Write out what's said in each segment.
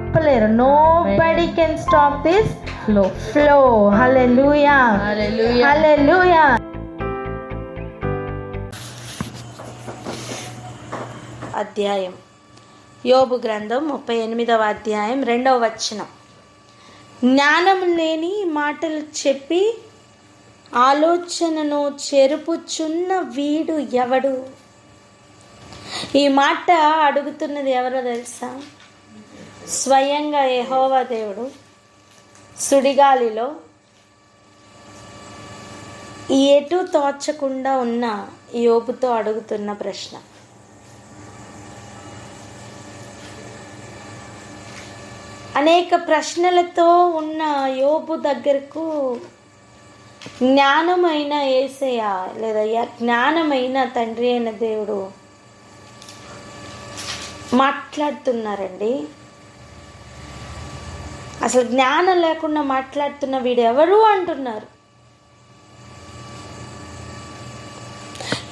ఆపలేరు. Nobody can stop this flow. Hallelujah, hallelujah. అధ్యాయం యోబు గ్రంథం 38వ అధ్యాయం 2వ వచనం. జ్ఞానం లేని మాటలు చెప్పి ఆలోచనను చెరుపుచున్న వీడు ఎవడు? ఈ మాట అడుగుతున్నది ఎవరో తెలుసా? స్వయంగా యెహోవా దేవుడు సుడిగాలిలో ఎటు తోచకుండా ఉన్న యోబుతో అడుగుతున్న ప్రశ్న. అనేక ప్రశ్నలతో ఉన్న యోబు దగ్గరకు జ్ఞానమైన యేసయ్య లేదా జ్ఞానమైన తండ్రి అయిన దేవుడు మాట్లాడుతున్నారండి. అసలు జ్ఞానం లేకుండా మాట్లాడుతున్న వీడు ఎవరు అంటున్నారు.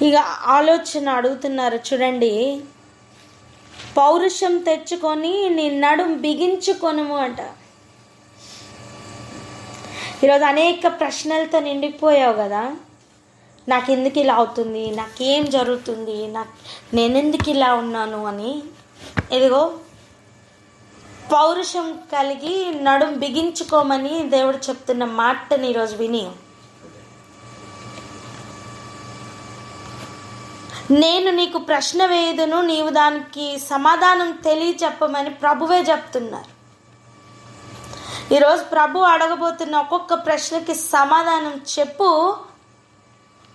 ఇక ఆలోచన అడుగుతున్నారు. చూడండి, పౌరుషం తెచ్చుకొని నీ నడుం బిగించుకొనుము అంట. ఈరోజు అనేక ప్రశ్నలతో నిండిపోయావు కదా. నాకెందుకు ఇలా అవుతుంది, నాకేం జరుగుతుంది, నేనెందుకు ఇలా ఉన్నాను అని. ఇదిగో పౌరుషం కలిగి నడుం బిగించుకోమని దేవుడు చెప్తున్న మాటని ఈరోజు విని, నేను నీకు ప్రశ్న వేయుదును, నీవు దానికి సమాధానం తెలియచెప్పమని ప్రభువే చెప్తున్నారు. ఈరోజు ప్రభు అడగబోతున్న ఒక్కొక్క ప్రశ్నకి సమాధానం చెప్పు,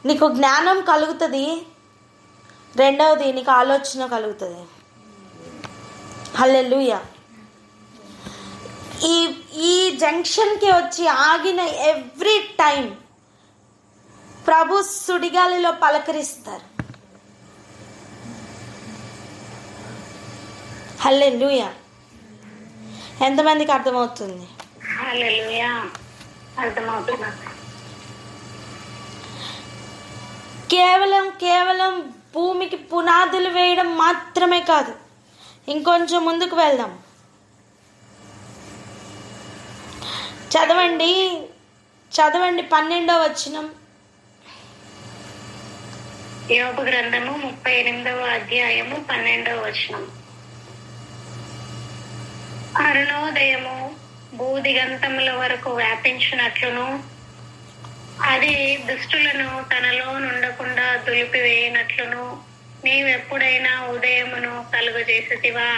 నీకు జ్ఞానం కలుగుతుంది. రెండవది, నీకు ఆలోచన కలుగుతుంది. హల్లెలూయా. ఈ జంక్షన్కి వచ్చి ఆగిన ఎవ్రీ టైం ప్రభు సుడిగాలిలో పలకరిస్తారు. హల్లెలూయా. ఎంతమందికి అర్థమవుతుంది? హల్లెలూయా, అర్థమవుతుంది. కేవలం భూమికి పునాదులు వేయడం మాత్రమే కాదు. ఇంకొంచెం ముందుకు వెళ్దాం. చదవండి 12వ వచనం. యోబు గ్రంథము 38వ అధ్యాయము 12వ వచనం. అరుణోదయము భూదిగంతముల వరకు వ్యాపించినట్లును, అది దుష్టులను తనలో నుండకుండా దులిపివేయనట్లును నీవెప్పుడైనా ఉదయమును కలుగజేసితివా?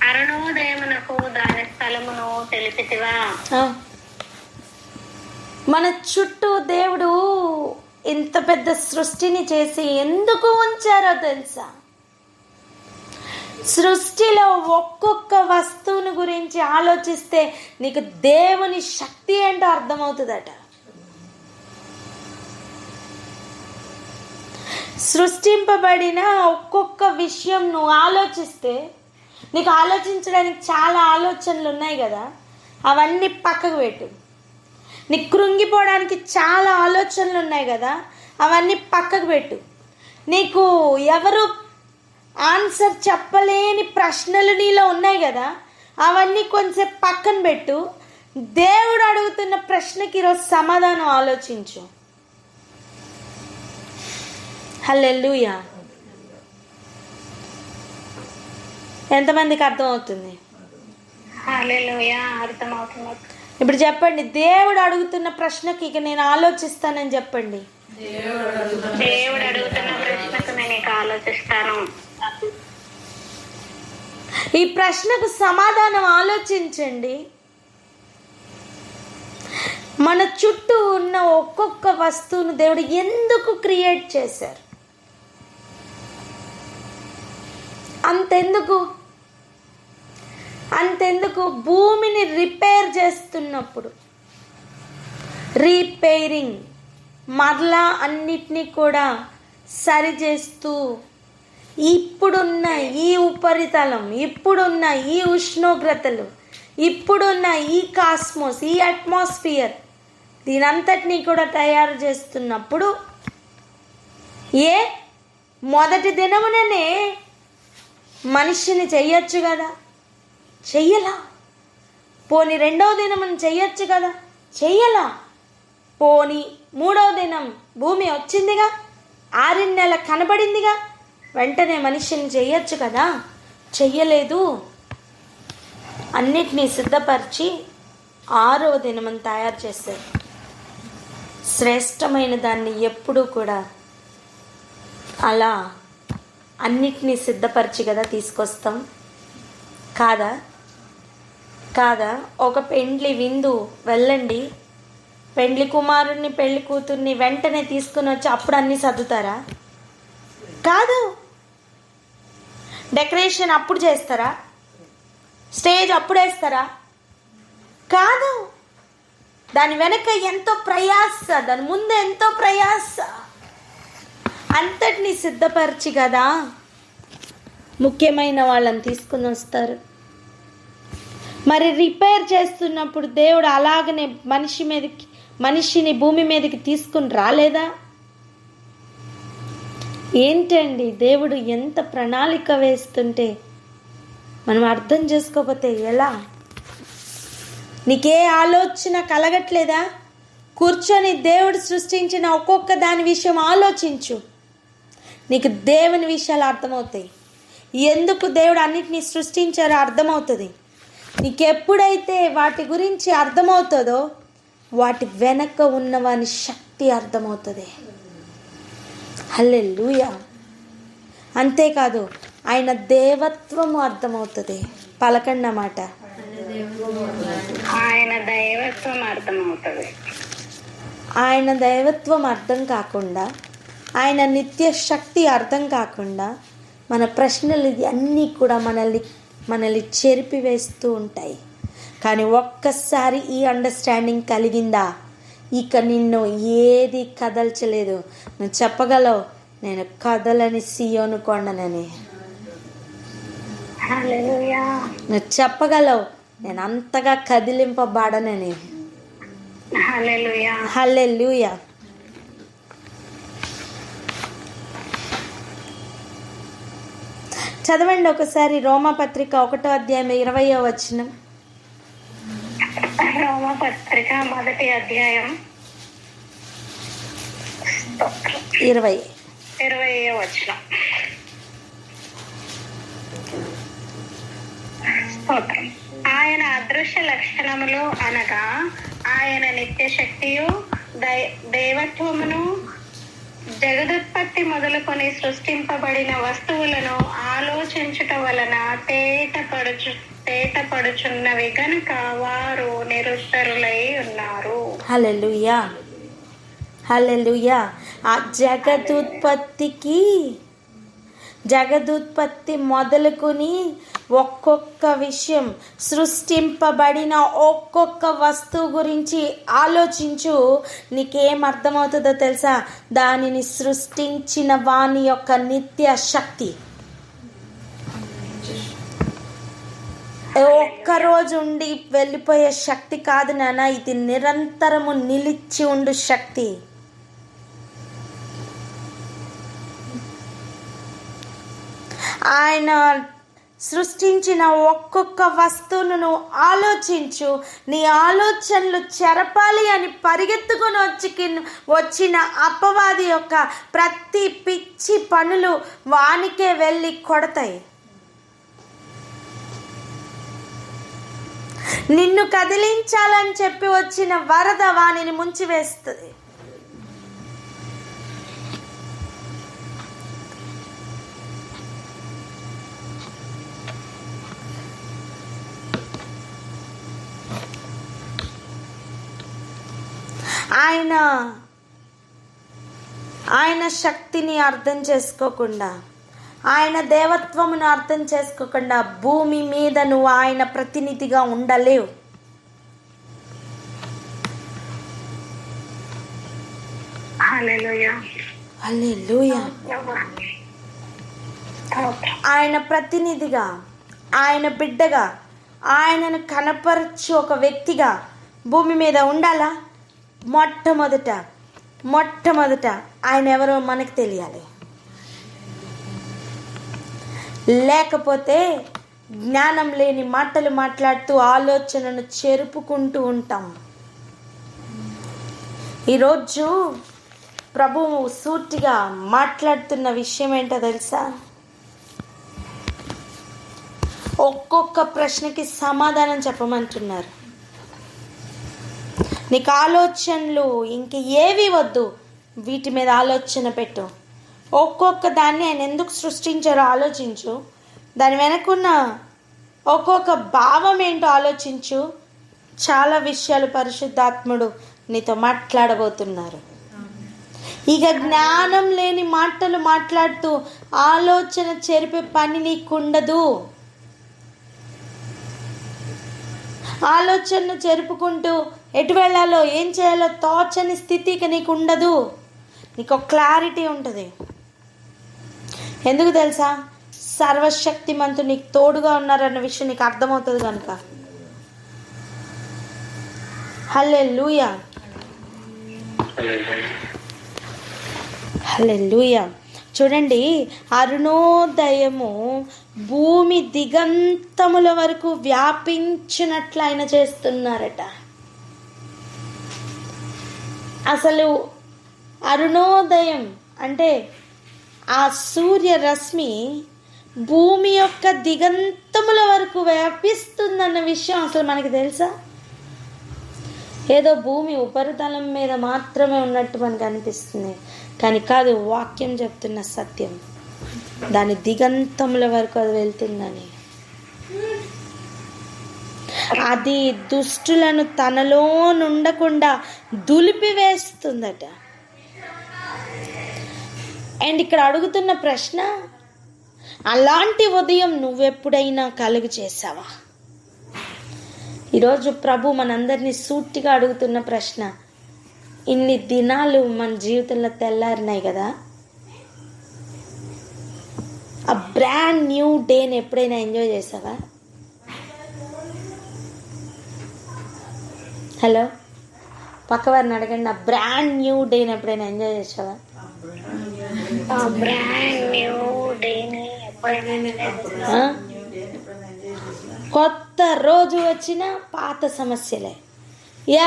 అరుణోదయమునకు దాని స్థలమును తెలిపితివా? మన చుట్టూ దేవుడు ఇంత పెద్ద సృష్టిని చేసి ఎందుకు ఉంచారో తెలుసా? సృష్టిలో ఒక్కొక్క వస్తువుని గురించి ఆలోచిస్తే నీకు దేవుని శక్తి ఏంటో అర్థమవుతుందట. సృష్టింపబడిన ఒక్కొక్క విషయం నువ్వు ఆలోచిస్తే, నీకు ఆలోచించడానికి చాలా ఆలోచనలు ఉన్నాయి కదా, అవన్నీ పక్కకు పెట్టు. నీకు కృంగిపోవడానికి చాలా ఆలోచనలు ఉన్నాయి కదా, అవన్నీ పక్కకు పెట్టు. నీకు ఎవరు ఆన్సర్ చెప్పలేని ప్రశ్నలు నీలో ఉన్నాయి కదా, అవన్నీ కొంచెం పక్కన పెట్టు. దేవుడు అడుగుతున్న ప్రశ్నకి ఈరోజు సమాధానం ఆలోచించు. హల్లెలూయా. ఎంతమందికి అర్థమవుతుంది? హల్లెలూయా, అర్థమవుతుంది. ఇప్పుడు చెప్పండి, దేవుడు అడుగుతున్న ప్రశ్నకి ఇక నేను ఆలోచిస్తానని చెప్పండి. దేవుడు అడుగుతున్న ప్రశ్నకు నేను ఇక ఆలోచిస్తాను. ఈ ప్రశ్నకు సమాధానం ఆలోచించండి. మన చుట్టూ ఉన్న ఒక్కొక్క వస్తువును దేవుడు ఎందుకు క్రియేట్ చేశారు? అంతెందుకు భూమిని రిపేర్ చేస్తున్నప్పుడు, రీపేరింగ్, మరలా అన్నిటినీ కూడా సరి చేస్తూ, ఇప్పుడున్న ఈ ఉపరితలం, ఇప్పుడున్న ఈ ఉష్ణోగ్రతలు, ఇప్పుడున్న ఈ కాస్మోస్, ఈ అట్మాస్ఫియర్, దీనంతటినీ కూడా తయారు చేస్తున్నప్పుడు మొదటి దినముననే మనిషిని చెయ్యొచ్చు కదా. చెయ్యలా. పోని రెండవ దినం చెయ్యొచ్చు కదా, చెయ్యలా. పోని మూడవ దినం భూమి వచ్చిందిగా, 6 నెల కనబడిందిగా, వెంటనే మనిషిని చెయ్యొచ్చు కదా, చెయ్యలేదు. అన్నిటినీ సిద్ధపరిచి 6వ దినమని తయారు చేశారు. శ్రేష్టమైన దాన్ని ఎప్పుడూ కూడా అలా అన్నిటినీ సిద్ధపరిచి కదా తీసుకొస్తాం, కాదా? ఒక పెండ్లి విందు వెళ్ళండి, పెండ్లి కుమారుణ్ణి పెళ్లి కూతుర్ని వెంటనే తీసుకుని వచ్చి అప్పుడు అన్నీ సర్దుతారా? కాదు. డెకరేషన్ అప్పుడు చేస్తారా? స్టేజ్ అప్పుడు వేస్తారా? కాదు. దాని వెనక ఎంతో ప్రయాస, దాని ముందు ఎంతో ప్రయాస. అంతటిని సిద్ధపరిచి కదా ముఖ్యమైన వాళ్ళని తీసుకుని వస్తారు. మరి రిపేర్ చేస్తున్నప్పుడు దేవుడు అలాగనే మనిషిని భూమి మీదకి తీసుకుని రాలేదా? ఏంటండి, దేవుడు ఎంత ప్రణాళిక వేస్తుంటే మనం అర్థం చేసుకోకపోతే ఎలా? నీకే ఆలోచన కలగట్లేదా? కూర్చొని దేవుడు సృష్టించిన ఒక్కొక్క దాని విషయం ఆలోచించు, నీకు దేవుని విషయాలు అర్థమవుతాయి. ఎందుకు దేవుడు అన్నిటినీ సృష్టించారో అర్థమవుతుంది. నీకు ఎప్పుడైతే వాటి గురించి అర్థమవుతుందో వాటి వెనక ఉన్నవాని శక్తి అర్థమవుతుంది. హల్లెలూయా. అంతేకాదు ఆయన దేవత్వము అర్థమవుతుంది. పలకండి అన్నమాట. ఆయన దైవత్వం అర్థమవుతుంది. ఆయన దైవత్వం అర్థం కాకుండా, ఆయన నిత్య శక్తి అర్థం కాకుండా మన ప్రశ్నలు అన్నీ కూడా మనల్ని చెరిపివేస్తూ ఉంటాయి. కానీ ఒక్కసారి ఈ అండర్స్టాండింగ్ కలిగిందా, ఇక నిన్ను ఏది కదల్చలేదు. నువ్వు చెప్పగలవు, నేను కదలని సియోను కొండనని. నువ్వు చెప్పగలవు, నేను అంతగా కదిలింపబడనని. హల్లెలూయా. చదవండి ఒకసారి రోమాపత్రిక 1వ అధ్యాయం 20వ వచనం. రోమాపత్రిక 1వ అధ్యాయం 20వ వచనం. ఆయన అదృశ్య లక్షణములు అనగా ఆయన నిత్య శక్తియు దైవత్వమును జగదుత్పత్తి మొదలుకొని సృష్టింపబడిన వస్తువులను ఆలోచించుట వలన తేటపడుచున్నవి గనుక వారు నిరుత్తరులై ఉన్నారు. హల్లెలూయా. హల్లెలూయా. ఆ జగదుత్పత్తి మొదలుకొని ఒక్కొక్క విషయం, సృష్టింపబడిన ఒక్కొక్క వస్తువు గురించి ఆలోచించు. నీకేం అర్థమవుతుందో తెలుసా? దానిని సృష్టించిన వాని యొక్క నిత్య శక్తి. ఒక్కరోజు ఉండి వెళ్ళిపోయే శక్తి కాదు నాన్న, ఇది నిరంతరము నిలిచి ఉండు శక్తి. ఆయన సృష్టించిన ఒక్కొక్క వస్తువును ఆలోచించు. నీ ఆలోచనలు చెరపాలి అని పరిగెత్తుకుని వచ్చిన అపవాది యొక్క ప్రతి పిచ్చి పనులు వానికే వెళ్ళి కొడతాయి. నిన్ను కదిలించాలని చెప్పి వచ్చిన వరద వానిని ముంచివేస్తుంది. ఆయన శక్తిని అర్థం చేసుకోకుండా, ఆయన దేవత్వమును అర్థం చేసుకోకుండా భూమి మీద నువ్వు ఆయన ప్రతినిధిగా ఉండలేవు. హల్లెలూయా. హల్లెలూయా. ఆయన ప్రతినిధిగా, ఆయన బిడ్డగా, ఆయనను కనపరచు ఒక వ్యక్తిగా భూమి మీద ఉండాలా? మొట్టమొదట ఆయన ఎవరో మనకు తెలియాలి. లేకపోతే జ్ఞానం లేని మాటలు మాట్లాడుతూ ఆలోచనను చెరుపుకుంటూ ఉంటాం. ఈరోజు ప్రభువు సూటిగా మాట్లాడుతున్న విషయం ఏంటో తెలుసా? ఒక్కొక్క ప్రశ్నకి సమాధానం చెప్పమంటున్నారు. నీకు ఆలోచనలు ఇంక ఏవి వద్దు, వీటి మీద ఆలోచన పెట్టు. ఒక్కొక్క దాన్ని ఆయన ఎందుకు సృష్టించారో ఆలోచించు. దాని వెనకున్న ఒక్కొక్క భావం ఏంటో ఆలోచించు. చాలా విషయాలు పరిశుద్ధాత్ముడు నీతో మాట్లాడబోతున్నారు. ఇక జ్ఞానం లేని మాటలు మాట్లాడుతూ ఆలోచన చెరిపే పని నీకుండదు. ఆలోచనను చెరుపుకుంటూ ఎటు వెళ్ళాలో ఏం చేయాలో తోచని స్థితి ఇక నీకు ఉండదు. నీకు ఒక క్లారిటీ ఉంటుంది. ఎందుకు తెలుసా? సర్వశక్తిమంతుడు నీకు తోడుగా ఉన్నారన్న విషయం నీకు అర్థమవుతుంది కనుక. హల్లెలూయా, హల్లెలూయా. చూడండి, అరుణోదయము భూమి దిగంతముల వరకు వ్యాపించినట్లు ఆయన చేస్తున్నారట. అసలు అరుణోదయం అంటే ఆ సూర్య రశ్మి భూమి యొక్క దిగంతముల వరకు వ్యాపిస్తుందన్న విషయం అసలు మనకి తెలుసా? ఏదో భూమి ఉపరితలం మీద మాత్రమే ఉన్నట్టు మనకు అనిపిస్తుంది, కానీ కాదు. వాక్యం చెప్తున్న సత్యం, దాని దిగంతముల వరకు అది వెళ్తుందని. అది దుష్టులను తనలో నుండకుండా దులిపివేస్తుందట. అండ్ ఇక్కడ అడుగుతున్న ప్రశ్న, అలాంటి ఉదయం నువ్వెప్పుడైనా కలుగు చేసావా? ఈరోజు ప్రభు మనందరినీ సూటిగా అడుగుతున్న ప్రశ్న, ఇన్ని దినాలు మన జీవితంలో తెల్లారినాయి కదా, ఆ బ్రాండ్ న్యూ డేని ఎప్పుడైనా ఎంజాయ్ చేసావా? హలో, పక్కవారిని అడగండి, ఆ బ్రాండ్ న్యూ డేని ఎప్పుడైనా ఎంజాయ్ చేసావా? కొత్త రోజు వచ్చిన పాత సమస్యలే,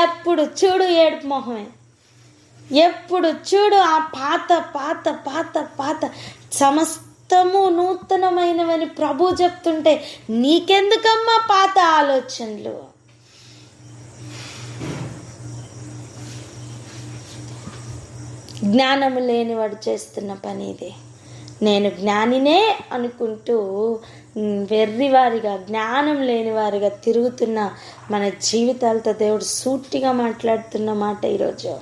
ఎప్పుడు చూడు ఏడుపు మొహమే, ఎప్పుడు చూడు ఆ పాత పాత పాత పాత. సమస్తము నూతనమైనవని ప్రభు చెప్తుంటే నీకెందుకమ్మా పాత ఆలోచనలు? జ్ఞానము లేనివాడు చేస్తున్న పని ఇది. నేను జ్ఞానినే అనుకుంటూ వెర్రివారిగా, జ్ఞానం లేనివారిగా తిరుగుతున్న మన జీవితాలతో దేవుడు సూటిగా మాట్లాడుతున్న మాట ఈరోజు.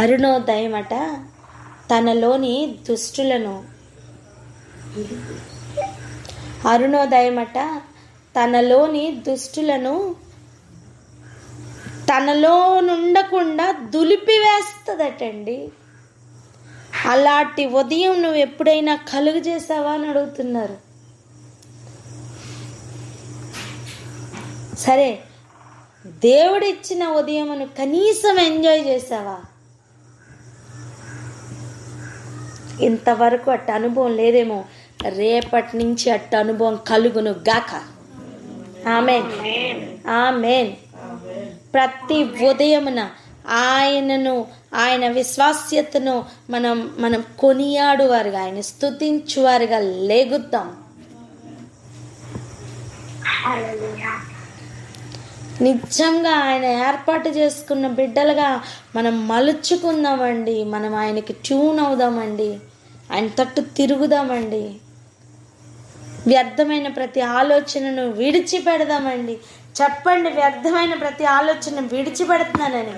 అరుణోదయమట తనలోని దుష్టులను, అరుణోదయమట తనలోని దుష్టులను తనలో నుండకుండా దులిపివేస్తుందటండి. అలాంటి ఉదయం నువ్వు ఎప్పుడైనా కలుగు చేసావా అని అడుగుతున్నారు. సరే, దేవుడిచ్చిన ఉదయమును కనీసం ఎంజాయ్ చేసావా? ఇంతవరకు అట్ట అనుభవం లేదేమో, రేపటి నుంచి అట్ట అనుభవం కలుగును గాక. ఆమేన్, ఆమేన్. ప్రతి ఉదయమున ఆయనను, ఆయన విశ్వాస్యతను మనం కొనియాడువారుగా, ఆయన స్తుతించువారుగా లేగుద్దాం. నిజంగా ఆయన ఏర్పాటు చేసుకున్న బిడ్డలుగా మనం మలుచుకుందామండి. మనం ఆయనకి ట్యూన్ అవుదామండి, ఆయన తట్టు తిరుగుదామండి. వ్యర్థమైన ప్రతి ఆలోచనను విడిచిపెడదామండి. చెప్పండి, వ్యర్థమైన ప్రతి ఆలోచన విడిచిపెడుతున్నానని.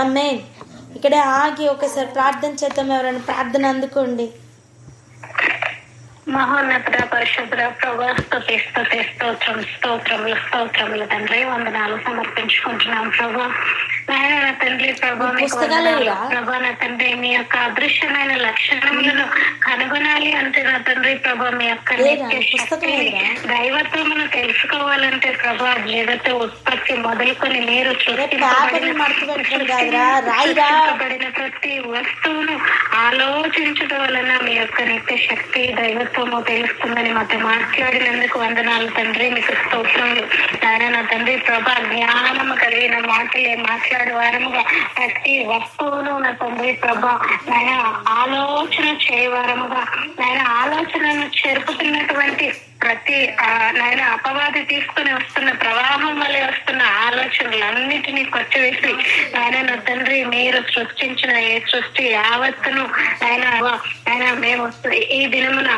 ఆమేన్. ఇక్కడే ఆగి ఒకసారి ప్రార్థన చేద్దాం. ఎవరైనా ప్రార్థన అందుకోండి. మహోన్నత పరిశుద్ధ ప్రభా స్తోత్రములు తండ్రి వందనాలు సమర్పించుకుంటున్నాం ప్రభా. నాయన నా తండ్రి ప్రభా మీకు వందనాలు ప్రభా. నా తండ్రి మీ యొక్క అదృశ్యమైన లక్షణములను కనుగొనాలి అంటే నా తండ్రి ప్రభా మీ యొక్క దైవత్వమును తెలుసుకోవాలంటే ప్రభా జగత ఉత్పత్తి మొదలుకొని మీరు సృష్టించబడిన ప్రతి వస్తువును ఆలోచించడం వలన మీ యొక్క నిత్య శక్తి దైవత్వము తెలుస్తుందని మాతో మాట్లాడినందుకు వందనాలు తండ్రి. మీకు స్తోత్రములు నాయన నా తండ్రి ప్రభా. జ్ఞానము కలిగిన మాటలే మాట్లాడే వారముగా ప్రతి వస్తువును నా తండ్రి ప్రభా నాయన ఆలోచన చేయవారముగా నాయన ఆలోచనను చెరుపుతున్నటువంటి ప్రతి నాయన అపవాది తీసుకుని వస్తున్న ప్రవాహం వల్లే వస్తున్న ఆలోచనలన్నిటినీ కొట్టివేసి నాయన నా తండ్రి మీరు సృష్టించిన ఏ సృష్టి యావత్తును ఆయన మేము ఈ దినమున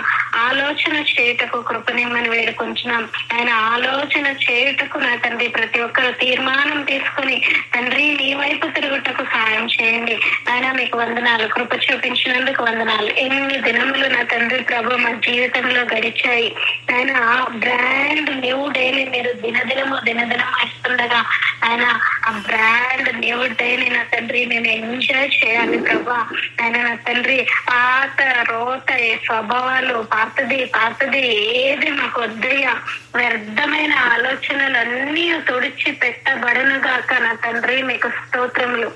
ఆలోచన చేయుటకు కృపనిమ్మని వేడుకుంటున్నాం. ఆయన ఆలోచన చేయుటకు నా తండ్రి ప్రతి ఒక్కరు తీర్మానం తీసుకుని తండ్రి నీ వైపు తిరుగుటకు సాయం చేయండి. ఆయన మీకు వందనాలు, కృప చూపించినందుకు వందనాలు. ఎన్ని దినములు నా తండ్రి ప్రభు మా జీవితంలో గడిచాయి. ఆయన బ్రాండ్ న్యూ డేని మీరు దినదినము ఇస్తుండగా ఆయన ఆ బ్రాండ్ న్యూ డేని నా తండ్రి నేను ఎంజాయ్ చేయాలి ప్రభా. ఆయన నా తండ్రి పాత రోత స్వభావాలు పాతది ఏది మాకు వద్దయ్యా. వ్యర్థమైన ఆలోచనలన్నీ తుడిచి పెట్టబడను గాక నా తండ్రి. మీకు స్తోత్రములు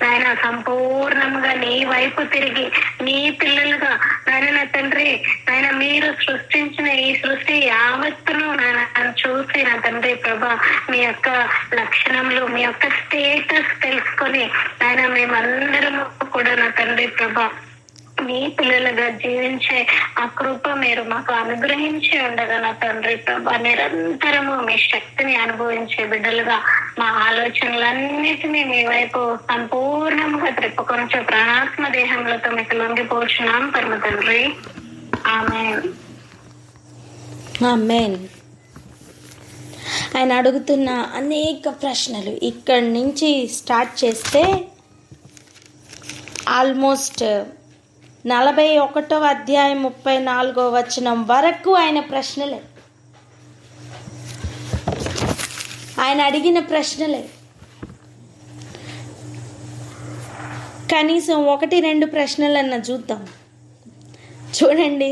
ఆయన. సంపూర్ణంగా నీ వైపు తిరిగి నీ పిల్లలుగా ఆయన నా తండ్రి ఆయన మీరు సృష్టించిన ఈ సృష్టి యావత్తును నన్ను చూసి నా తండ్రి ప్రభా మీ యొక్క లక్షణములు మీ యొక్క స్టేటస్ తెలుసుకొని ఆయన మేమందరము కూడా నా తండ్రి ప్రభా మీ పిల్లలుగా జీవించే ఆ కృప మీరు మాకు అనుగ్రహించి ఉండగా నా తండ్రి ప్రభా నిరంతరము మీ శక్తిని అనుభవించే బిడ్డలుగా మా ఆలోచనలన్నిటినీ మీ వైపు సంపూర్ణంగా త్రిప్పుకొని ప్రాణాత్మ దేహములతో మీకు లొంగిపోచున్నాం పరమ తండ్రి. ఆమేన్. ఆమేన్. ఆయన అడుగుతున్న అనేక ప్రశ్నలు ఇక్కడి నుంచి స్టార్ట్ చేస్తే ఆల్మోస్ట్ 41వ అధ్యాయం 34వ వచనం వరకు ఆయన ప్రశ్నలే, ఆయన అడిగిన ప్రశ్నలే. కనీసం 1-2 ప్రశ్నలన్నా చూద్దాం. చూడండి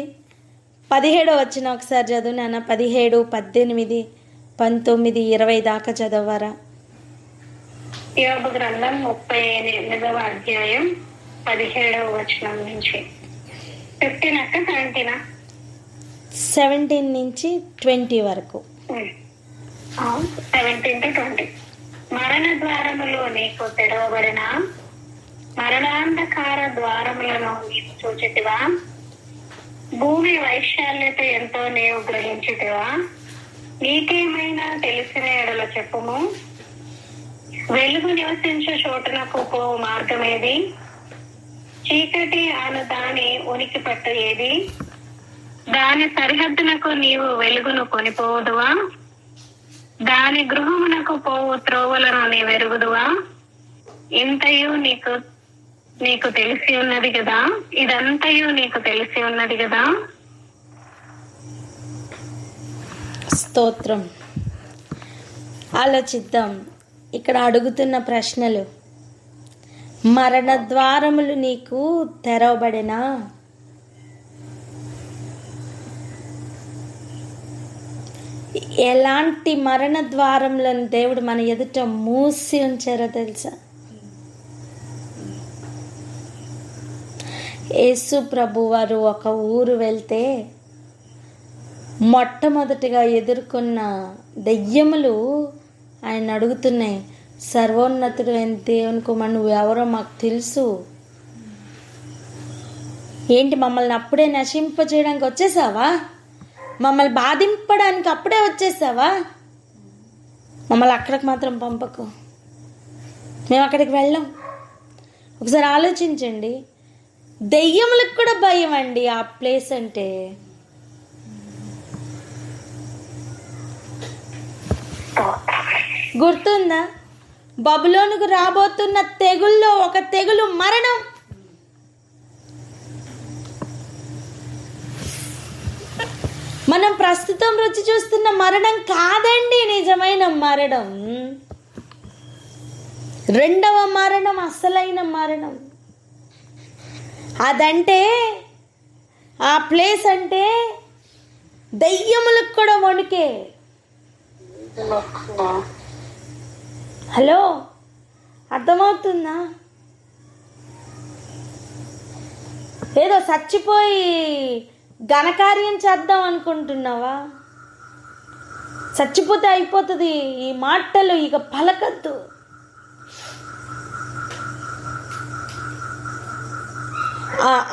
17వ వచనం ఒకసారి చదువు నాన్న. 17, 18, 19, 20 దాకా చదవరా? యోబు గ్రంథం 38వ అధ్యాయం 17వ వచనం నుంచి 17 నుంచి 20 వరకు. 17 to 20. మరణ ద్వారములో నీకు తెరవబడిన మరణాంధకార ద్వారములను నీవు చూచితివా? భూమి వైశాల్యత ఎంతో నీవు గ్రహించితివా? నీకేమైనా తెలిసిన ఎడల చెప్పుము. వెలుగు నివసించే చోటునకు పోవు మార్గం ఏది? చీకటి అను దాని ఉనికి పట్ట ఏది? దాని సరిహద్దునకు నీవు వెలుగును కొనిపోదువా? దాని గృహమునకు పోవు త్రోవలను నీవు ఎరుగుదువా? ఇంతయు నీకు తెలిసి ఉన్నది కదా. ఇదంతయు నీకు తెలిసి ఉన్నది కదా. స్తోత్రం. ఆలోచిద్దాం. ఇక్కడ అడుగుతున్న ప్రశ్నలు, మరణ ద్వారములు నీకు తెరవబడినా? ఎలాంటి మరణ ద్వారములను దేవుడు మన ఎదుట మూసి ఉంచారో తెలుసా? యేసు ప్రభు వారు ఒక ఊరు వెళ్తే మొట్టమొదటిగా ఎదుర్కొన్న దెయ్యములు ఆయన అడుగుతున్నాయి, సర్వోన్నతుడు అయిన దేవుని కుమారుడు నువ్వు ఎవరో మాకు తెలుసు. ఏంటి మమ్మల్ని అప్పుడే నశింపజేయడానికి వచ్చేసావా? మమ్మల్ని బాధింపడానికి అప్పుడే వచ్చేసావా? మమ్మల్ని అక్కడికి మాత్రం పంపకు, మేము అక్కడికి వెళ్ళాం. ఒకసారి ఆలోచించండి. దెయ్యములకు కూడా భయం అండి ఆ ప్లేస్ అంటే. గుర్తుందా? బబులోనుకు రాబోతున్న తెగుల్లో ఒక తెగులు మరణం. మనం ప్రస్తుతం రుచి చూస్తున్న మరణం కాదండి నిజమైన మరణం. రెండవ మరణం అసలైన మరణం. అదంటే ఆ ప్లేస్ అంటే దయ్యములకు కూడా వణుకే. హలో, అర్థమవుతుందా? ఏదో చచ్చిపోయి ఘనకార్యం చేద్దాం అనుకుంటున్నావా? చచ్చిపోతే అయిపోతుంది. ఈ మాటలు ఇక పలకద్దు.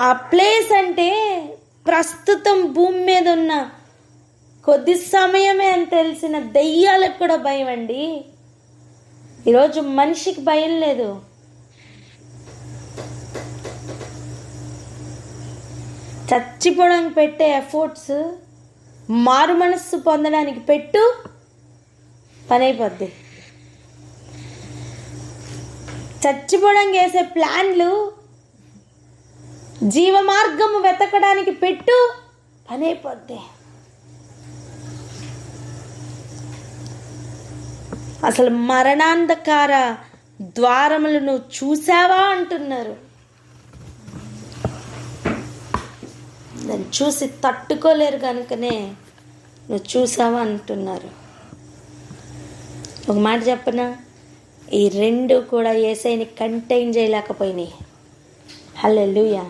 ఆ ప్లేస్ అంటే ప్రస్తుతం భూమి మీద ఉన్న కొద్ది సమయమే అని తెలిసిన దెయ్యాలకు కూడా భయం అండి. ఈరోజు మనిషికి భయం లేదు. చచ్చిపోవడానికి పెట్టే ఎఫర్ట్స్ మారు మనస్సు పొందడానికి పెట్టు, పని అయిపోద్ది. చచ్చిపోవడానికి వేసే ప్లాన్లు జీవ మార్గము వెతకడానికి పెట్టు, పని అయిపోద్ది. అసలు మరణాంధకార ద్వారములు నువ్వు చూసావా అంటున్నారు. దాన్ని చూసి తట్టుకోలేరు కనుకనే నువ్వు చూసావా అంటున్నారు. ఒక మాట చెప్పనా, ఈ రెండు కూడా యేసయ్యని కంటైన్ చేయలేకపోయినాయి. హల్లెలూయా.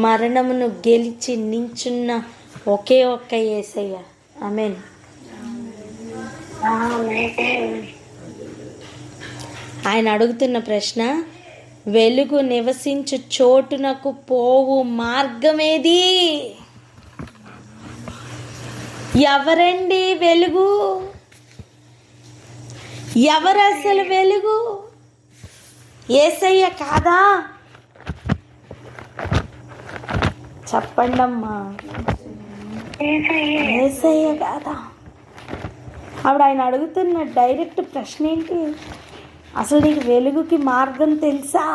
మరణమును గెలిచి నించున్న ఒకే ఒక్క యేసయ్య. ఆమేన్. ఆయన అడుగుతున్న ప్రశ్న, వెలుగు నివసించు చోటునకు పోవు మార్గమేది? ఎవరండి వెలుగు? ఎవరు అసలు వెలుగు? యేసయ్య కాదా? చెప్పండమ్మా, యేసయ్య కాదా? అప్పుడు ఆయన అడుగుతున్న డైరెక్ట్ ప్రశ్న ఏంటి? అసలు నీకు వెలుగుకి మార్గం తెలుసా?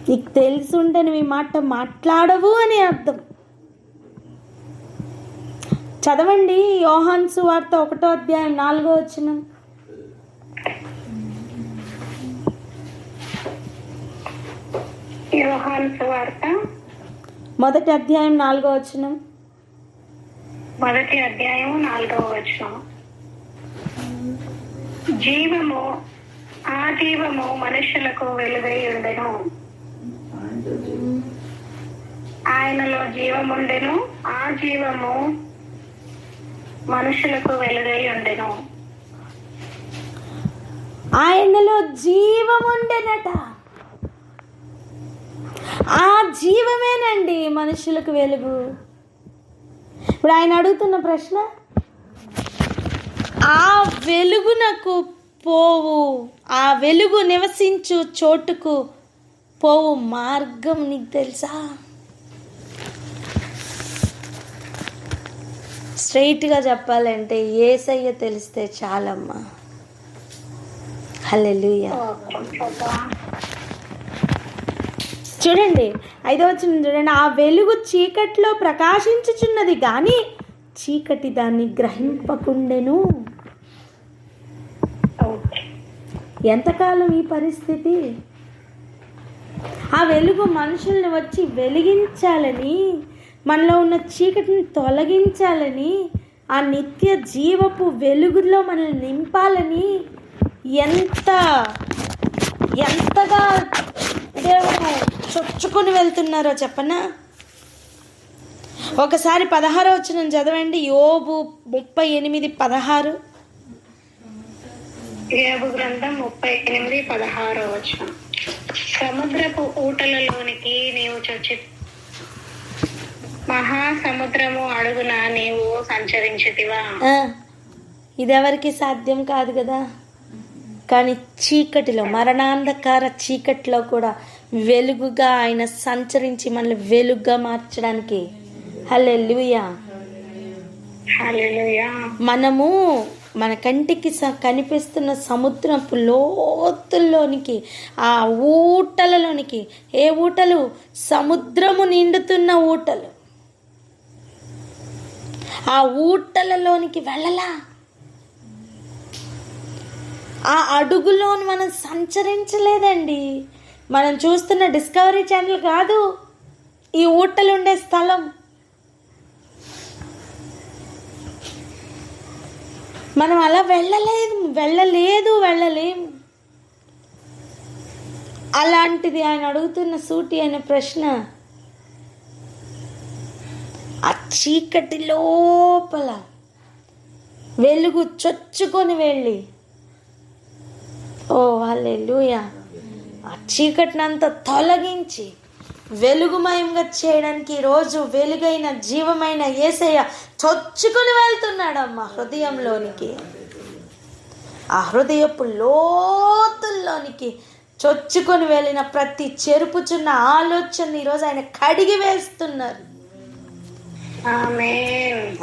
నీకు తెలుసుంటే నువ్వు ఈ మాట మాట్లాడవు అని అర్థం. చదవండి యోహాను సువార్త 1వ అధ్యాయం 4వ వచనం. యోహాను సువార్త 1వ అధ్యాయం 4వ వచనం. 1వ అధ్యాయం 4వ వచనం. జీవము, ఆ జీవము మనుషులకు వెలుగై ఉండెను. ఆయనలో జీవముండెను, ఆ జీవము మనుషులకు వెలుగై ఉండెను. ఆయనలో జీవముండెనట. ఆ జీవమేనండి మనుషులకు వెలుగు. ఇప్పుడు ఆయన అడుగుతున్న ప్రశ్న, ఆ వెలుగునకు పోవు, ఆ వెలుగు నివసించు చోటుకు పోవు మార్గం నీకు తెలుసా? స్ట్రైట్గా చెప్పాలంటే యేసయ్య తెలిస్తే చాలమ్మా. హల్లెలూయా. చూడండి 5వ వచనం చూడండి. ఆ వెలుగు చీకట్లో ప్రకాశించుచున్నది కానీ చీకటి దాన్ని గ్రహింపకుండెను. ఎంతకాలం ఈ పరిస్థితి? ఆ వెలుగు మనుషుల్ని వచ్చి వెలిగించాలని, మనలో ఉన్న చీకటిని తొలగించాలని, ఆ నిత్య జీవపు వెలుగులో మనల్ని నింపాలని ఎంతగా దేవుడు చొచ్చుకొని వెళ్తున్నారో చెప్పనా? ఒకసారి 16వ వచనం చదవండి. యోబు 38:16. యోబు గ్రంథం 38:16 వచనం. సముద్రపు ఊటలలోనికి నీవు చొచ్చి మహాసముద్రము అడుగున నీవు సంచరించితివా? ఇదెవరికి సాధ్యం కాదు కదా. కానీ చీకటిలో, మరణాంధకార చీకటిలో కూడా వెలుగుగా ఆయన సంచరించి మనల్ని వెలుగుగా మార్చడానికి. హల్లెలూయా. హల్లెలూయా. మనము మన కంటికి కనిపిస్తున్న సముద్రపు లోతుల్లోనికి, ఆ ఊటలలోనికి. ఏ ఊటలు? సముద్రము నిండుతున్న ఊటలు. ఆ ఊటలలోనికి వెళ్ళలా. ఆ అడుగులోని మనం సంచరించలేదండి. మనం చూస్తున్న డిస్కవరీ ఛానల్ కాదు ఈ ఊటలుండే స్థలం. మనం అలా వెళ్ళలేము. అలాంటిది ఆయన అడుగుతున్న సూటి అయిన ప్రశ్న, ఆ చీకటి లోపల వెలుగు చొచ్చుకొని వెళ్ళి, ఓ హల్లెలూయా, ఆ చీకటినంతా తొలగించి వెలుగుమయంగా చేయడానికి ఈరోజు వెలుగైన జీవమైన యేసయ్య చొచ్చుకొని వెళ్తున్నాడమ్మా హృదయంలోనికి. ఆ హృదయపు లోతుల్లోనికి చొచ్చుకొని వెళ్ళిన ప్రతి చెరుపుచున్న ఆలోచన ఈరోజు ఆయన కడిగి వేస్తున్నారు.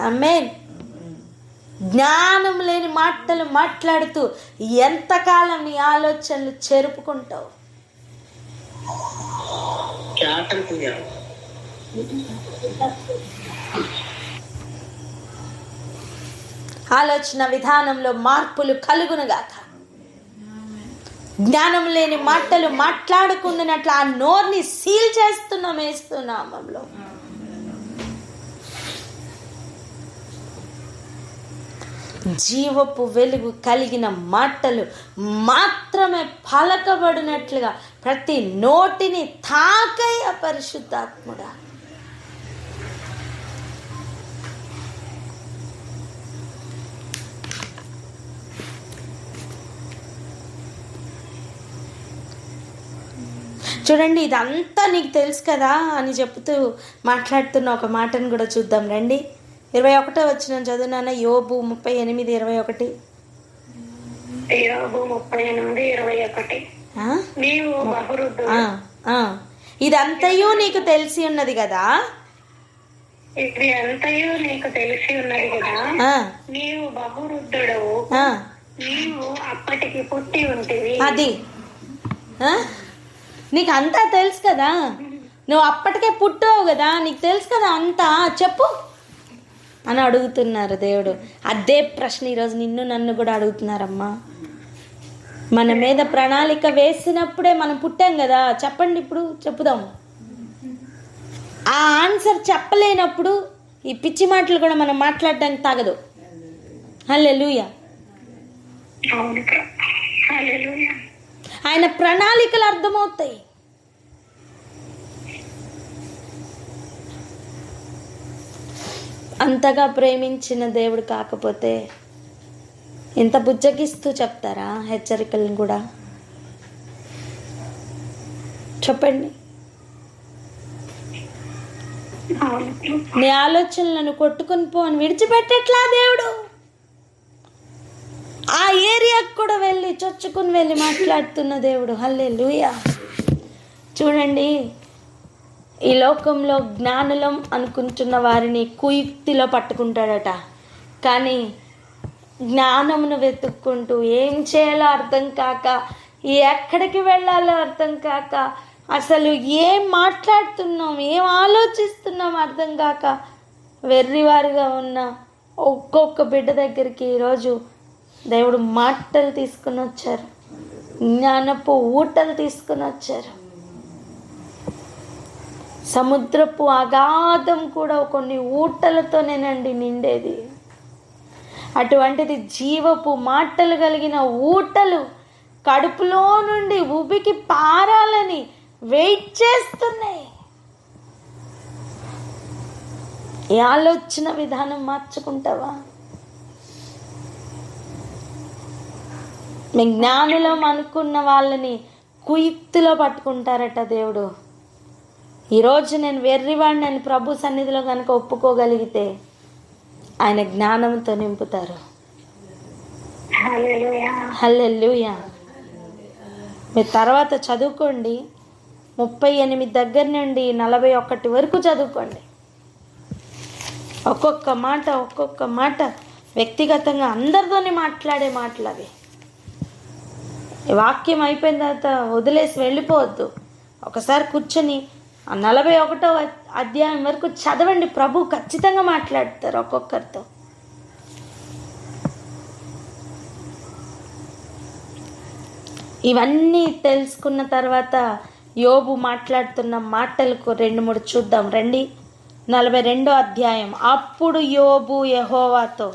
ఆమేన్. జ్ఞానం లేని మాటలు మాట్లాడుతూ ఎంతకాలం నీ ఆలోచనలు చెరుపుకుంటావు? ఆలోచన విధానంలో మార్పులు కలుగునుగాక. జ్ఞానం లేని మాటలు మాట్లాడుకున్నట్లు ఆ నోర్ని సీల్ చేస్తున్నాం యేసునామములో. జీవపు వెలుగు కలిగిన మాటలు మాత్రమే పలకబడినట్లుగా ప్రతి నోటిని తాకయ్య పరిశుద్ధాత్ముడా. చూడండి, ఇదంతా నీకు తెలుసు కదా అని చెప్తూ మాట్లాడుతున్న ఒక మాటను కూడా చూద్దాం రండి. 21 వచనం చదువునాన్న. యోబు 38:21. ఇదంతయు నీకు తెలిసి ఉన్నది కదా, నీవు బహువృద్ధుడవు, నీవు అప్పటికి పుట్టి ఉంటివి. అది నీకు అంతా తెలుసు కదా, నువ్వు అప్పటికే పుట్టావు కదా, నీకు తెలుసు కదా అంతా, చెప్పు అని అడుగుతున్నారు దేవుడు. అదే ప్రశ్న ఈరోజు నిన్ను నన్ను కూడా అడుగుతున్నారమ్మా. మన మీద ప్రణాళిక వేసినప్పుడే మనం పుట్టాం కదా, చెప్పండి ఇప్పుడు చెప్పుదాం. ఆ ఆన్సర్ చెప్పలేనప్పుడు ఈ పిచ్చి మాటలు కూడా మనం మాట్లాడడానికి తాగదు. హల్లెలూయా. ఆయన ప్రణాళికలు అర్థమవుతాయి. అంతగా ప్రేమించిన దేవుడు కాకపోతే ఇంత బుజ్జగిస్తూ చెప్తారా హెచ్చరికలను కూడా? చెప్పండి. నీ ఆలోచనలను కొట్టుకుని పో అని విడిచిపెట్టట్లా దేవుడు. ఆ ఏరియాకు కూడా వెళ్ళి చొచ్చుకుని వెళ్ళి మాట్లాడుతున్న దేవుడు. హల్లెలూయా. చూడండి, ఈ లోకంలో జ్ఞానులం అనుకుంటున్న వారిని కుయుక్తిలో పట్టుకుంటాడట. కానీ జ్ఞానమును వెతుక్కుంటూ ఏం చేయాలో అర్థం కాక, ఎక్కడికి వెళ్ళాలో అర్థం కాక, అసలు ఏం మాట్లాడుతున్నాం, ఏం ఆలోచిస్తున్నాం అర్థం కాక వెర్రివారుగా ఉన్న ఒక్కొక్క బిడ్డ దగ్గరికి ఈరోజు దేవుడు మాటలు తీసుకుని వచ్చారు, జ్ఞానపు ఊటలు తీసుకుని వచ్చారు. సముద్రపు అగాధం కూడా కొన్ని ఊటలతోనేనండి నిండేది. అటువంటిది జీవపు మాటలు కలిగిన ఊటలు కడుపులో నుండి ఉబికి పారాలని వెయిట్ చేస్తున్నాయి. ఈ ఆలోచన విధానం మార్చుకుంటావా? మీ జ్ఞానులం అనుకున్న వాళ్ళని కుయుక్తిలో పట్టుకుంటారట దేవుడు. ఈరోజు నేను వెర్రివాడిని అని ప్రభు సన్నిధిలో కనుక ఒప్పుకోగలిగితే ఆయన జ్ఞానంతో నింపుతారు. హల్లెలూయా. మీరు తర్వాత చదువుకోండి, 38 దగ్గర నుండి 41 వరకు చదువుకోండి. ఒక్కొక్క మాట వ్యక్తిగతంగా అందరితోనే మాట్లాడే మాటలు అవి. ఈ వాక్యం అయిపోయిన తర్వాత వదిలేసి వెళ్ళిపోవద్దు. ఒకసారి కూర్చొని ఆ 41వ అధ్యాయం వరకు చదవండి. ప్రభు ఖచ్చితంగా మాట్లాడతారు ఒక్కొక్కరితో. ఇవన్నీ తెలుసుకున్న తర్వాత యోబు మాట్లాడుతున్న మాటలకు 2-3 చూద్దాం రండి. 42వ అధ్యాయం. అప్పుడు యోబు యెహోవాతో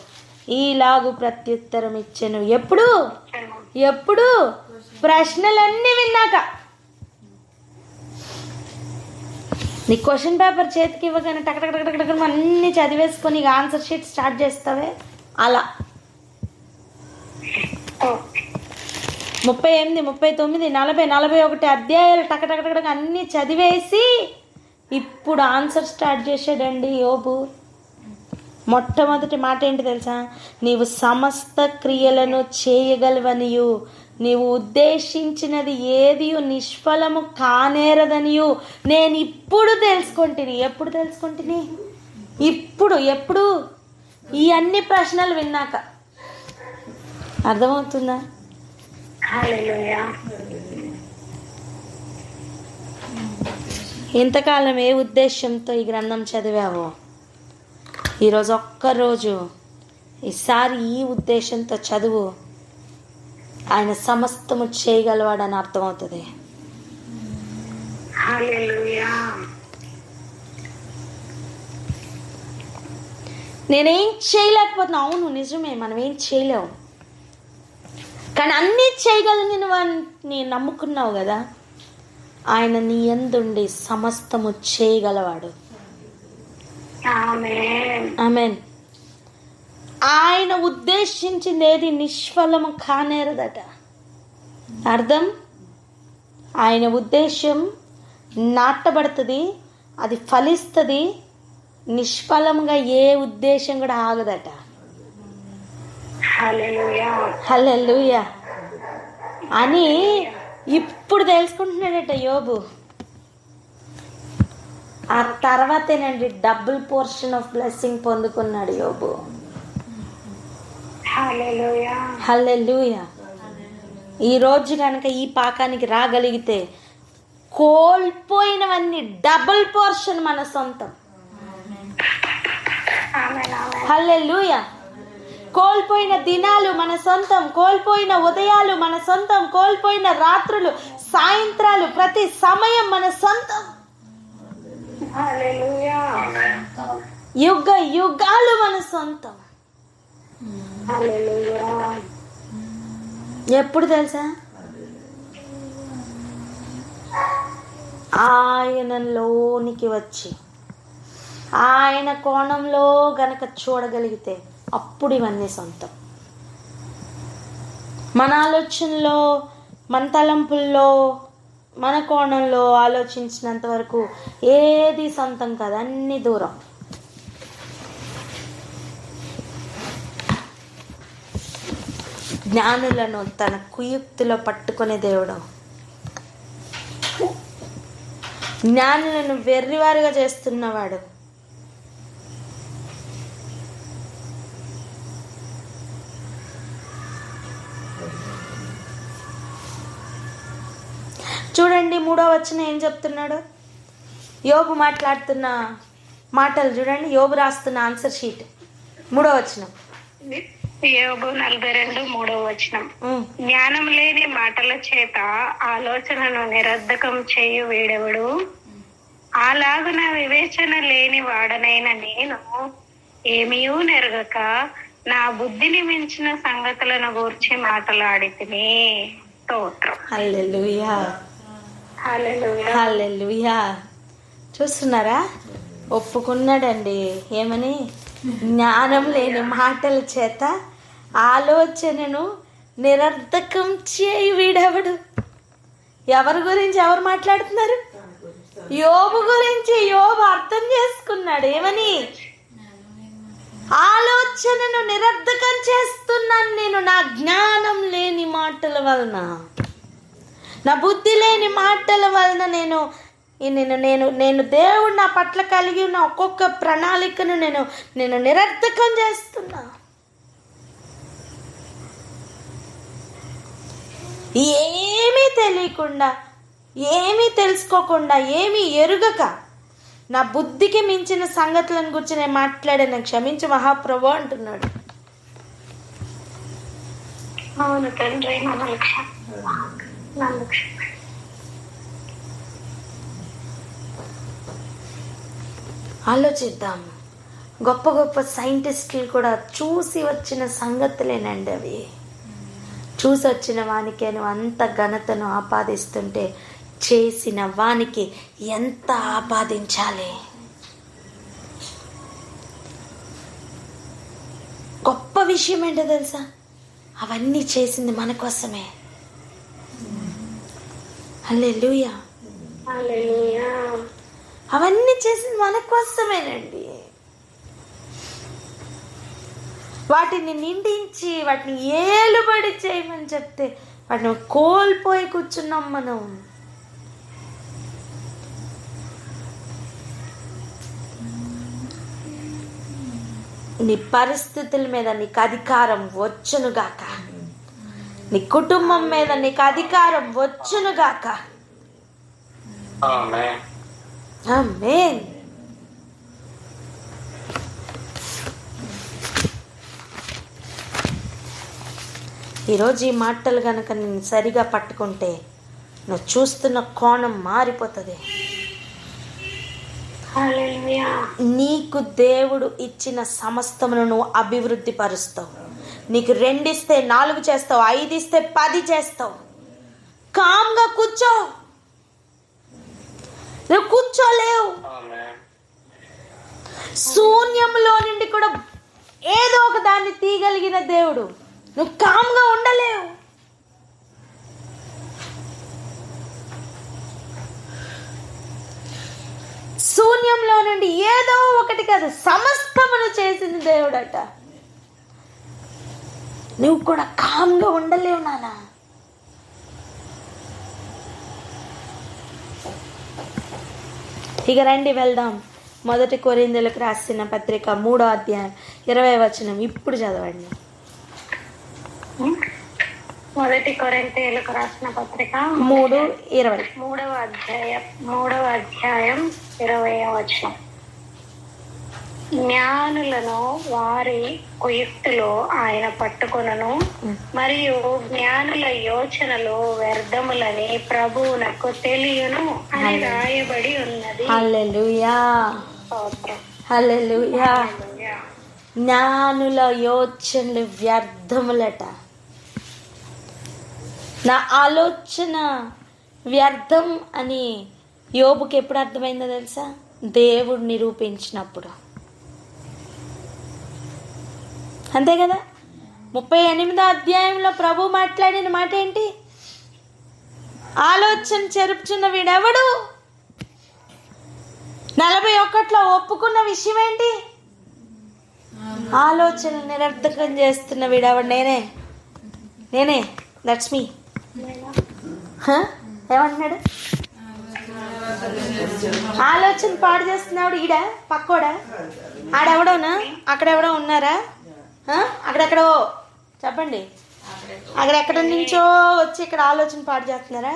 ఈలాగు ప్రత్యుత్తరం ఇచ్చెను. ఎప్పుడు ప్రశ్నలన్నీ విన్నాక. నీ క్వశ్చన్ పేపర్ చేతికి ఇవ్వగానే టక్ అన్నీ చదివేసుకొని ఆన్సర్ షీట్ స్టార్ట్ చేస్తావే అలా. 38, 39, 40, 41 అధ్యాయాలు టక్ అన్నీ చదివేసి ఇప్పుడు ఆన్సర్ స్టార్ట్ చేసాడండి యోబు. మొట్టమొదటి మాట ఏంటి తెలుసా? నీవు సమస్త క్రియలను చేయగలవనియు నీవు ఉద్దేశించినది ఏది నిష్ఫలము కానేరదనియు నేను ఇప్పుడు తెలుసుకుంటుని. ఎప్పుడు తెలుసుకుంటుని? ఎప్పుడు ఈ అన్ని ప్రశ్నలు విన్నాక. అర్థమవుతుందా? ఇంతకాలం ఏ ఉద్దేశంతో ఈ గ్రంథం చదివావో ఈరోజు ఒక్కరోజు ఈసారి ఈ ఉద్దేశంతో చదువు. ఆయన సమస్తము చేయగలవాడని అర్థమవుతుంది. నేనేం చేయలేకపోతున్నా. అవును, నిజమే, మనం ఏం చేయలేము. కానీ అన్నీ చేయగలిగిన వాడిని నమ్ముకున్నావు కదా. ఆయన నీ యందుండి సమస్తము చేయగలవాడు. ఆమేన్. ఆయన ఉద్దేశించింది ఏది నిష్ఫలము కానేరదట. అర్థం? ఆయన ఉద్దేశం నాటబడుతుంది, అది ఫలిస్తుంది. నిష్ఫలంగా ఏ ఉద్దేశం కూడా ఆగదట. హల్లెలూయా అని ఇప్పుడు తెలుసుకుంటున్నాడట యోబు. ఆ తర్వాతేనండి డబుల్ పోర్షన్ ఆఫ్ బ్లెస్సింగ్ పొందుకున్నాడు యోబు. హల్లెలూయా. ఈ రోజు కనుక ఈ పాకానికి రాగలిగితే కోల్పోయినవన్నీ డబుల్ పోర్షన్ మన సొంతం. హల్లెలూయా. కోల్పోయిన దినాలు మన సొంతం, కోల్పోయిన ఉదయాలు మన సొంతం, కోల్పోయిన రాత్రులు, సాయంత్రాలు, ప్రతి సమయం మన సొంతం. యుగ యుగాలు మన సొంతం. ఎప్పుడు తెలుసా? ఆయనలోనికి వచ్చి ఆయన కోణంలో గనక చూడగలిగితే అప్పుడు ఇవన్నీ సొంతం. మన ఆలోచనలో, మన తలంపుల్లో, మన కోణంలో ఆలోచించినంత వరకు ఏది సొంతం కాదు, అన్ని దూరం. జ్ఞానులను తన కుయుక్తిలో పట్టుకునే దేవుడు, జ్ఞానులను వెర్రివారుగా చేస్తున్నవాడు. చూడండి 3వ వచనం ఏం చెప్తున్నాడు? యోబు మాట్లాడుతున్న మాటలు చూడండి. యోబు రాస్తున్న ఆన్సర్ షీట్ 3వ వచనం. యోబు 42:3వ వచనం. జ్ఞానం లేని మాటల చేత ఆలోచనను నిరర్ధకం చేయు వీడెవడు? అలాగున వివేచన లేని వాడనైన నేను ఏమీయూ నెరగక నా బుద్ధిని మించిన సంగతులను గూర్చి మాట్లాడితిని. స్తోత్రం. హల్లెలూయా. హల్లెలూయా. చూస్తున్నారా? ఒప్పుకున్నాడండి. ఏమని? జ్ఞానం లేని మాటల చేత ఆలోచనను నిరర్ధకం చేయి వీడెవడు? ఎవరి గురించి ఎవరు మాట్లాడుతున్నారు? యోబు గురించి. యోబు అర్థం చేసుకున్నాడు. ఏమని? ఆలోచనను నిరర్ధకం చేస్తున్నాను నేను నా జ్ఞానం లేని మాటల వలన, నా బుద్ధి లేని మాటల వలన. నేను దేవుడు నా పట్ల కలిగి ఉన్న ఒక్కొక్క ప్రణాళికను నేను నిరర్థకం చేస్తున్నా. ఏమీ తెలియకుండా, ఏమీ తెలుసుకోకుండా, ఏమీ ఎరుగక నా బుద్ధికి మించిన సంగతులను గురించి నేను మాట్లాడాను, క్షమించు మహాప్రభు అంటున్నాడు. అవును తండ్రి, ఆలోచిద్దాం. గొప్ప గొప్ప సైంటిస్టులు కూడా చూసి వచ్చిన సంగతులేనండి అవి. చూసి వచ్చిన వానికి నువ్వు అంత ఘనతను ఆపాదిస్తుంటే చేసిన వానికి ఎంత ఆపాదించాలి. గొప్ప విషయం ఏంటో తెలుసా, అవన్నీ చేసింది మన కోసమే. హల్లెలూయా. అవన్నీ చేసింది మన కోసమేనండి. వాటిని నిండించి వాటిని ఏలుబడి చేయమని చెప్తే వాటిని కోల్పోయి కూర్చున్నాం మనం. నీ పరిస్థితుల మీద నీకు అధికారం వచ్చునుగాక, నీ కుటుంబం మీద నీకు అధికారం వచ్చునుగాక. ఆమేన్. ఈరోజు ఈ మాటలు కనుక నేను సరిగా పట్టుకుంటే నువ్వు చూస్తున్న కోణం మారిపోతుంది. నీకు దేవుడు ఇచ్చిన సమస్తమును నువ్వు అభివృద్ధి పరుస్తావు. నీకు 2 ఇస్తే 4 చేస్తావు, 5 ఇస్తే 10 చేస్తావు. కామ్గా కూర్చో. నువ్వు కూర్చోలేవు. శూన్యంలో నుండి కూడా ఏదో ఒక దాన్ని తీయగలిగిన దేవుడు. నువ్వు కామ్గా ఉండలేవు. శూన్యంలో నుండి ఏదో ఒకటి కాదు, సమస్తమును చేసింది దేవుడట. నువ్వు కూడా కామ్గా ఉండలేవు నాన్న. ఇక రండి వెళ్దాం. 1 కొరింథీయులకు రాసిన పత్రిక 3వ అధ్యాయం 20వ వచనం ఇప్పుడు చదవండి. 1 కొరింథీయులకు రాసిన పత్రిక 3:20. 3వ అధ్యాయం 20వ వచనం. జ్ఞానులను వారి కుయుక్తులు ఆయన పట్టుకొనను, మరియు జ్ఞానుల యోచనలు వ్యర్థములని ప్రభువునకు తెలియను అని రాయబడి ఉన్నది. హల్లెలూయా, హల్లెలూయా. జ్ఞానుల యోచనలు వ్యర్థములట. నా ఆలోచన వ్యర్థం అని యోబుకి ఎప్పుడు అర్థమైందో తెలుసా? దేవుడు నిరూపించినప్పుడు. అంతే కదా. 38వ అధ్యాయంలో ప్రభు మాట్లాడిన మాట ఏంటి? ఆలోచన చెరుపుచున్న వీడెవడు? 41లో ఒప్పుకున్న విషయం ఏంటి? ఆలోచన నిరర్థకం చేస్తున్న వీడెవడు? నేనే. That's me. ఏమంటున్నాడు? ఆలోచన పాడు చేస్తున్నాడు ఈడ పక్కోడా? ఆడెవడోనా? అక్కడెవడో ఉన్నారా? అక్కడెక్కడో చెప్పండి. అక్కడెక్కడ నుంచో వచ్చి ఇక్కడ ఆలోచన పాడు చేస్తున్నారా?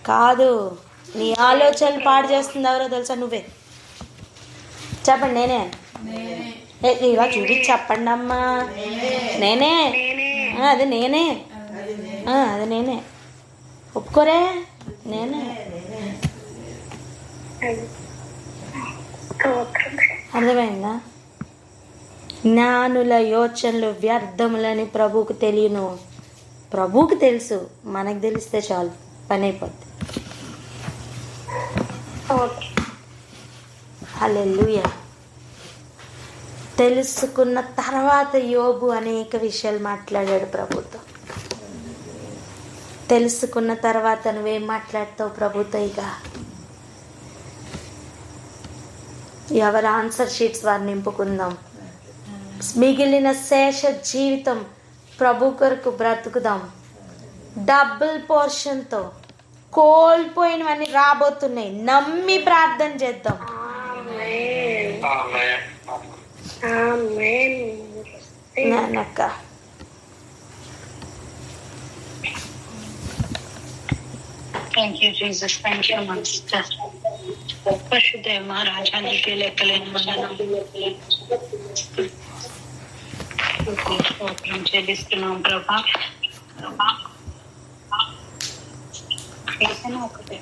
కాదు. నీ ఆలోచనలు పాడు చేస్తుంది ఎవరో తెలుసా? నువ్వే. చెప్పండి. నేనే. ఇలా చూసి చెప్పండి అమ్మా. నేనే. అది నేనే. అది నేనే. ఒప్పుకోరే. నేనే. అర్థమైందా? జ్ఞానుల యోచనలు వ్యర్థములని ప్రభువుకు తెలియను. ప్రభువుకు తెలుసు, మనకు తెలిస్తే చాలు, పని అయిపోద్ది. హల్లెలూయా. తెలుసుకున్న తర్వాత యోబు అనేక విషయాలు మాట్లాడాడు ప్రభుతో. తెలుసుకున్న తర్వాత నువ్వేం మాట్లాడతావు ప్రభుతో? ఇక ఎవరి ఆన్సర్ షీట్స్ వారు నింపుకుందాం. మిగిలిన శేష జీవితం ప్రభు కొరకు బ్రతుకుదాం. డబుల్ పోర్షన్తో. కోల్పోయినవన్నీ రాబోతున్నాయి. నమ్మి ప్రార్థన చేద్దాం. నానక్క thank you Jesus, thank you master. పరిశుద్ధ రాజానికి లెక్కలేని స్తోత్రం చెల్లిస్తున్నాం ప్రభా. ఒకటే